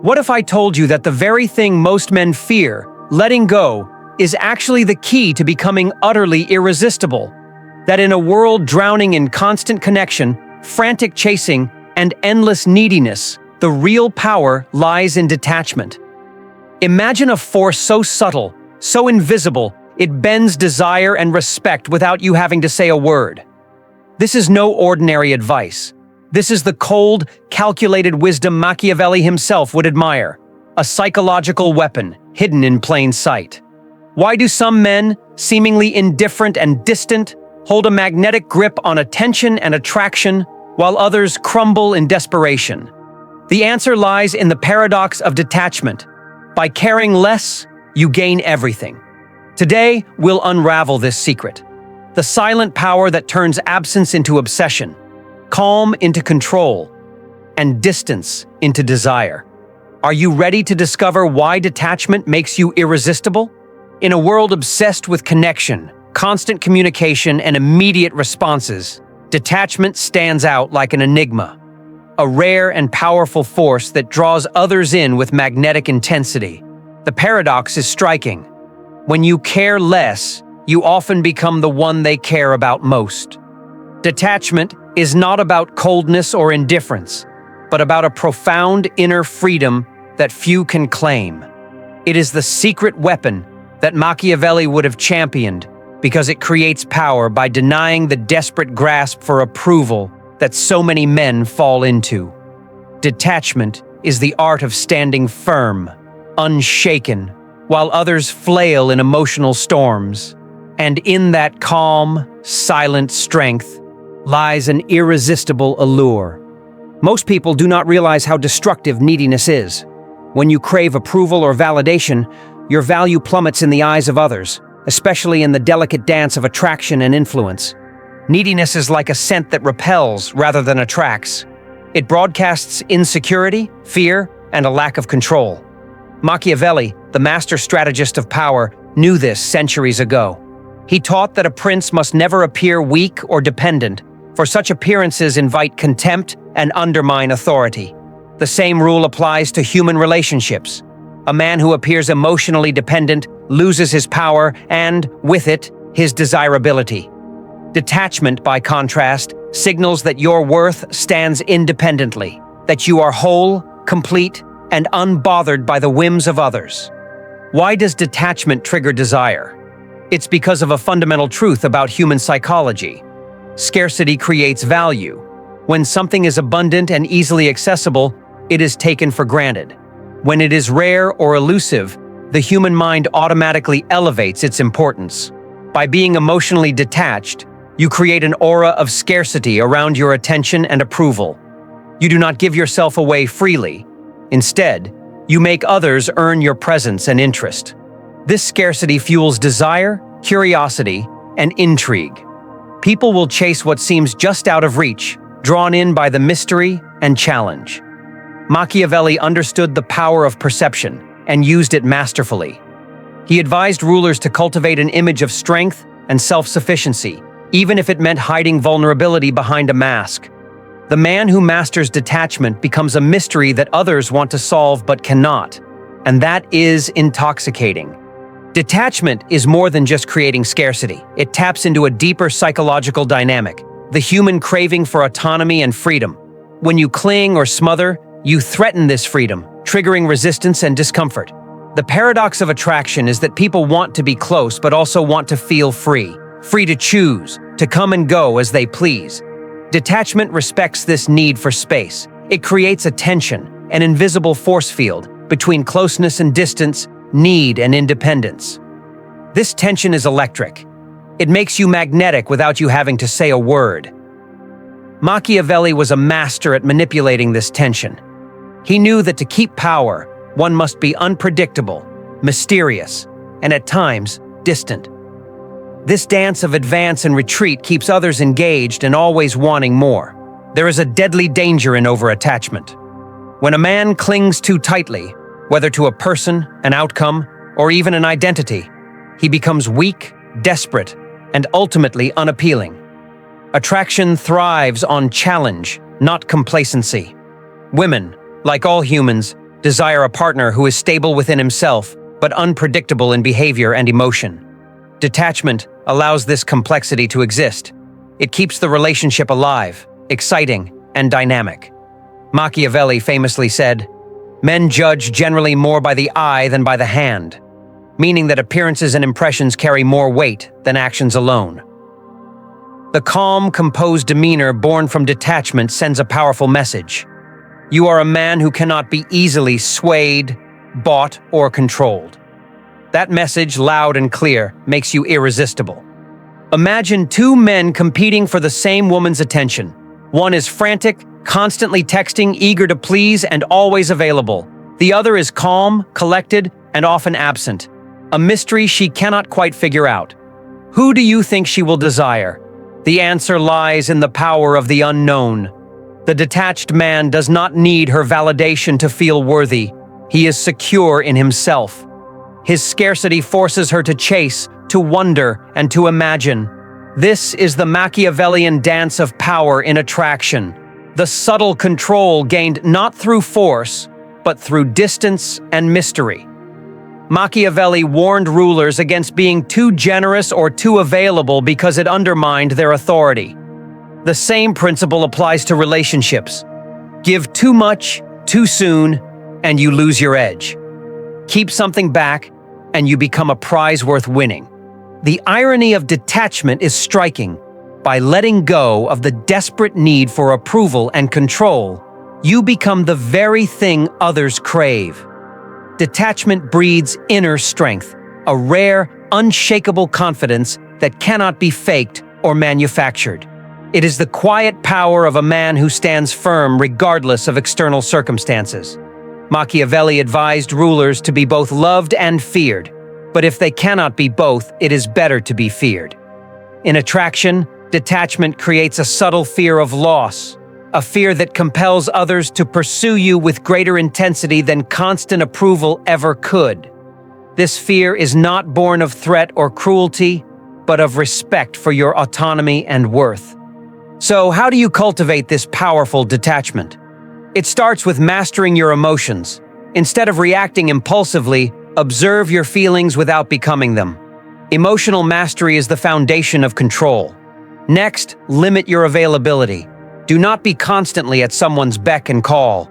What if I told you that the very thing most men fear, letting go, is actually the key to becoming utterly irresistible? That in a world drowning in constant connection, frantic chasing, and endless neediness, the real power lies in detachment. Imagine a force so subtle, so invisible, it bends desire and respect without you having to say a word. This is no ordinary advice. This is the cold, calculated wisdom Machiavelli himself would admire, a psychological weapon hidden in plain sight. Why do some men, seemingly indifferent and distant, hold a magnetic grip on attention and attraction, while others crumble in desperation? The answer lies in the paradox of detachment. By caring less, you gain everything. Today, we'll unravel this secret. The silent power that turns absence into obsession, calm into control, and distance into desire. Are you ready to discover why detachment makes you irresistible? In a world obsessed with connection, constant communication, and immediate responses, detachment stands out like an enigma, a rare and powerful force that draws others in with magnetic intensity. The paradox is striking. When you care less, you often become the one they care about most. Detachment is not about coldness or indifference, but about a profound inner freedom that few can claim. It is the secret weapon that Machiavelli would have championed because it creates power by denying the desperate grasp for approval that so many men fall into. Detachment is the art of standing firm, unshaken, while others flail in emotional storms. And in that calm, silent strength lies an irresistible allure. Most people do not realize how destructive neediness is. When you crave approval or validation, your value plummets in the eyes of others, especially in the delicate dance of attraction and influence. Neediness is like a scent that repels rather than attracts. It broadcasts insecurity, fear, and a lack of control. Machiavelli, the master strategist of power, knew this centuries ago. He taught that a prince must never appear weak or dependent, for such appearances invite contempt and undermine authority. The same rule applies to human relationships. A man who appears emotionally dependent loses his power and, with it, his desirability. Detachment, by contrast, signals that your worth stands independently, that you are whole, complete, and unbothered by the whims of others. Why does detachment trigger desire? It's because of a fundamental truth about human psychology. Scarcity creates value. When something is abundant and easily accessible, it is taken for granted. When it is rare or elusive, the human mind automatically elevates its importance. By being emotionally detached, you create an aura of scarcity around your attention and approval. You do not give yourself away freely. Instead, you make others earn your presence and interest. This scarcity fuels desire, curiosity, and intrigue. People will chase what seems just out of reach, drawn in by the mystery and challenge. Machiavelli understood the power of perception and used it masterfully. He advised rulers to cultivate an image of strength and self-sufficiency, even if it meant hiding vulnerability behind a mask. The man who masters detachment becomes a mystery that others want to solve but cannot, and that is intoxicating. Detachment is more than just creating scarcity. It taps into a deeper psychological dynamic, the human craving for autonomy and freedom. When you cling or smother, you threaten this freedom, triggering resistance and discomfort. The paradox of attraction is that people want to be close but also want to feel free to choose, to come and go as they please. Detachment respects this need for space. It creates a tension, an invisible force field, between closeness and distance, need and independence. This tension is electric. It makes you magnetic without you having to say a word. Machiavelli was a master at manipulating this tension. He knew that to keep power, one must be unpredictable, mysterious, and at times, distant. This dance of advance and retreat keeps others engaged and always wanting more. There is a deadly danger in over-attachment. When a man clings too tightly, whether to a person, an outcome, or even an identity, he becomes weak, desperate, and ultimately unappealing. Attraction thrives on challenge, not complacency. Women, like all humans, Desire a partner who is stable within himself, but unpredictable in behavior and emotion. Detachment allows this complexity to exist. It keeps the relationship alive, exciting, and dynamic. Machiavelli famously said, "Men judge generally more by the eye than by the hand," meaning that appearances and impressions carry more weight than actions alone. The calm, composed demeanor born from detachment sends a powerful message. You are a man who cannot be easily swayed, bought, or controlled. That message, loud and clear, makes you irresistible. Imagine two men competing for the same woman's attention. One is frantic, constantly texting, eager to please, and always available. The other is calm, collected, and often absent. A mystery she cannot quite figure out. Who do you think she will desire? The answer lies in the power of the unknown. The detached man does not need her validation to feel worthy. He is secure in himself. His scarcity forces her to chase, to wonder, and to imagine. This is the Machiavellian dance of power in attraction. The subtle control gained not through force, but through distance and mystery. Machiavelli warned rulers against being too generous or too available because it undermined their authority. The same principle applies to relationships. Give too much, too soon, and you lose your edge. Keep something back, and you become a prize worth winning. The irony of detachment is striking. By letting go of the desperate need for approval and control, you become the very thing others crave. Detachment breeds inner strength, a rare, unshakable confidence that cannot be faked or manufactured. It is the quiet power of a man who stands firm regardless of external circumstances. Machiavelli advised rulers to be both loved and feared, but if they cannot be both, it is better to be feared. In attraction, detachment creates a subtle fear of loss, a fear that compels others to pursue you with greater intensity than constant approval ever could. This fear is not born of threat or cruelty, but of respect for your autonomy and worth. So, how do you cultivate this powerful detachment? It starts with mastering your emotions. Instead of reacting impulsively, observe your feelings without becoming them. Emotional mastery is the foundation of control. Next, limit your availability. Do not be constantly at someone's beck and call.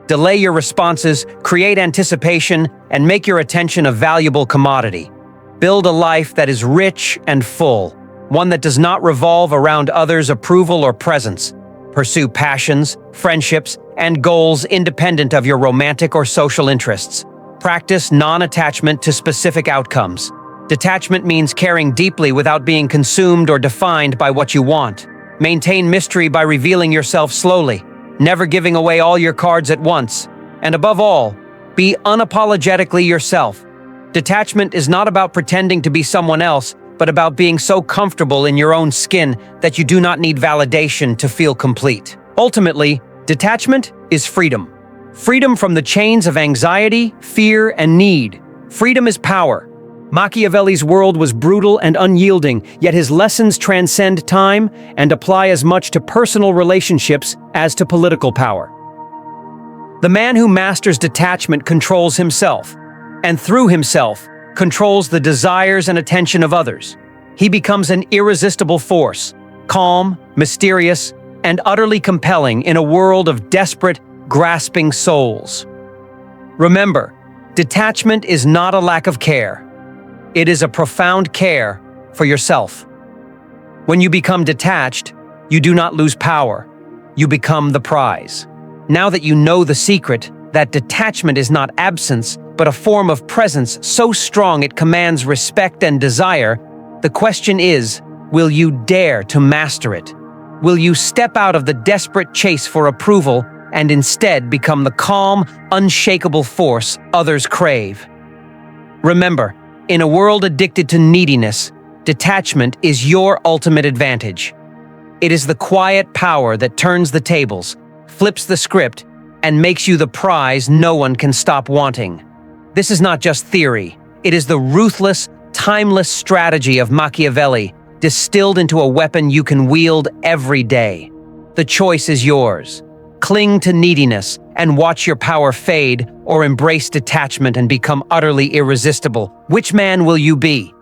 Delay your responses, create anticipation, and make your attention a valuable commodity. Build a life that is rich and full, one that does not revolve around others' approval or presence. Pursue passions, friendships, and goals independent of your romantic or social interests. Practice non-attachment to specific outcomes. Detachment means caring deeply without being consumed or defined by what you want. Maintain mystery by revealing yourself slowly, never giving away all your cards at once. And above all, be unapologetically yourself. Detachment is not about pretending to be someone else, but about being so comfortable in your own skin that you do not need validation to feel complete. Ultimately, detachment is freedom. Freedom from the chains of anxiety, fear, and need. Freedom is power. Machiavelli's world was brutal and unyielding, yet his lessons transcend time and apply as much to personal relationships as to political power. The man who masters detachment controls himself, and through himself, controls the desires and attention of others. He becomes an irresistible force, calm, mysterious, and utterly compelling in a world of desperate, grasping souls. Remember, detachment is not a lack of care. It is a profound care for yourself. When you become detached, you do not lose power. You become the prize. Now that you know the secret, that detachment is not absence, but a form of presence so strong it commands respect and desire, the question is, will you dare to master it? Will you step out of the desperate chase for approval and instead become the calm, unshakable force others crave? Remember, in a world addicted to neediness, detachment is your ultimate advantage. It is the quiet power that turns the tables, flips the script, and makes you the prize no one can stop wanting. This is not just theory. It is the ruthless, timeless strategy of Machiavelli, distilled into a weapon you can wield every day. The choice is yours. Cling to neediness and watch your power fade, or embrace detachment and become utterly irresistible? Which man will you be?